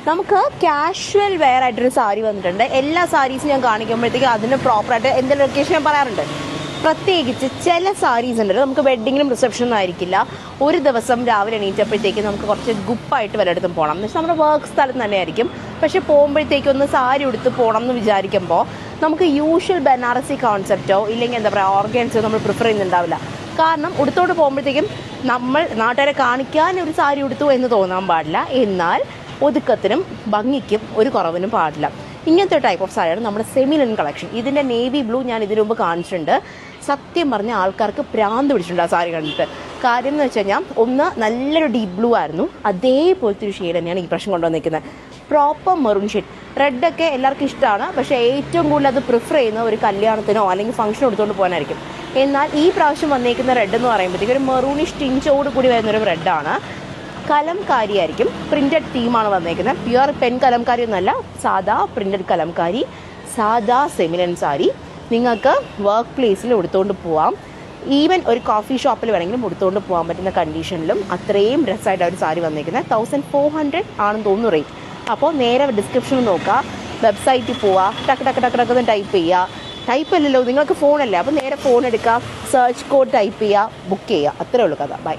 നമുക്ക് casual wear ആയിട്ടൊരു സാരി വന്നിട്ടുണ്ട്. എല്ലാ സാരീസും ഞാൻ കാണിക്കുമ്പോഴത്തേക്കും അതിന് പ്രോപ്പറായിട്ട് എന്തെങ്കിലും ലൊക്കേഷൻ ഞാൻ പറയാറുണ്ട്. പ്രത്യേകിച്ച് ചില സാരീസ് ഉണ്ടല്ലോ, നമുക്ക് വെഡ്ഡിങ്ങിനും റിസപ്ഷനും ആയിരിക്കില്ല, ഒരു ദിവസം രാവിലെ എണീറ്റപ്പോഴത്തേക്ക് നമുക്ക് കുറച്ച് ഗുപ്പായിട്ട് വല്ലയിടത്തും പോകണം എന്ന് വെച്ചാൽ നമ്മുടെ വർക്ക് സ്ഥലത്ത് തന്നെ ആയിരിക്കും. പക്ഷെ പോകുമ്പോഴത്തേക്കും ഒന്ന് സാരി ഉടുത്ത് പോകണം എന്ന് വിചാരിക്കുമ്പോൾ നമുക്ക് യൂഷ്വൽ ബനാറസി കോൺസെപ്റ്റോ ഇല്ലെങ്കിൽ എന്താ പറയുക ഓർഗൻസോ നമ്മൾ പ്രിഫർ ചെയ്യുന്നുണ്ടാവില്ല. കാരണം ഉടുത്തോട്ട് പോകുമ്പോഴത്തേക്കും നമ്മൾ നാട്ടുകാരെ കാണിക്കാൻ ഒരു സാരി ഉടുത്തു എന്ന് തോന്നാൻ പാടില്ല, എന്നാൽ ഒതുക്കത്തിനും ഭംഗിക്കും ഒരു കുറവിനും പാടില്ല. ഇങ്ങനത്തെ ടൈപ്പ് ഓഫ് സാരിയാണ് നമ്മുടെ സെമി ലിനൻ കളക്ഷൻ. ഇതിൻ്റെ നേവി ബ്ലൂ ഞാൻ ഇതിനു മുമ്പ് കാണിച്ചിട്ടുണ്ട്. സത്യം പറഞ്ഞ ആൾക്കാർക്ക് ഭ്രാന്ത് പിടിച്ചിട്ടുണ്ട് ആ സാരി കണ്ടിട്ട്. കാര്യം എന്ന് വെച്ച് കഴിഞ്ഞാൽ ഒന്ന് നല്ലൊരു ഡീപ്പ് ബ്ലൂ ആയിരുന്നു, അതേപോലത്തെ ഒരു ഷെയ്ഡ് തന്നെയാണ് ഈ പ്രശ്നം കൊണ്ടുവന്നിരിക്കുന്നത്. Proper maroon shade. റെഡൊക്കെ എല്ലാവർക്കും ഇഷ്ടമാണ്, പക്ഷേ ഏറ്റവും കൂടുതൽ അത് പ്രിഫർ ചെയ്യുന്ന ഒരു കല്യാണത്തിനോ അല്ലെങ്കിൽ ഫംഗ്ഷനോ എടുത്തുകൊണ്ട് പോകാനായിരിക്കും. എന്നാൽ ഈ പ്രാവശ്യം വന്നേക്കുന്ന റെഡ് എന്ന് പറയുമ്പോഴത്തേക്ക് ഒരു മെറൂണിഷ് ടിഞ്ചോട് കൂടി വരുന്നൊരു റെഡാണ്. കലംകാരി ആയിരിക്കും, പ്രിൻറ്റഡ് തീമാണ് വന്നേക്കുന്നത്. പ്യുവർ പെൻ കലംകാരി ഒന്നല്ല, സാധാ പ്രിൻറ്റഡ് കലംകാരി, സാധാ സെമിലൻ സാരി. നിങ്ങൾക്ക് വർക്ക് പ്ലേസിൽ ഉടുത്തുകൊണ്ട് പോവാം, ഈവൻ ഒരു കോഫി ഷോപ്പിൽ വേണമെങ്കിലും ഉടുത്തുകൊണ്ട് പോകാൻ പറ്റുന്ന കണ്ടീഷനിലും അത്രയും ഡ്രസ്സായിട്ട് ഒരു സാരി വന്നേക്കുന്നത്. 1400 ആണെന്ന് തോന്നുന്നു റേറ്റ്. അപ്പോൾ നേരെ ഡിസ്ക്രിപ്ഷനിൽ നോക്കുക, വെബ്സൈറ്റിൽ പോവുക, ടക്ക് ടക്ക് ടക്ക് ടക്ക് ടൈപ്പ് ചെയ്യുക. ടൈപ്പ് അല്ലല്ലോ, നിങ്ങൾക്ക് ഫോണല്ലേ, അപ്പോൾ നേരെ ഫോൺ എടുക്കുക, സെർച്ച് കോഡ് ടൈപ്പ് ചെയ്യുക, ബുക്ക് ചെയ്യുക. അത്രേ ഉള്ളൂ കഥ. ബൈ.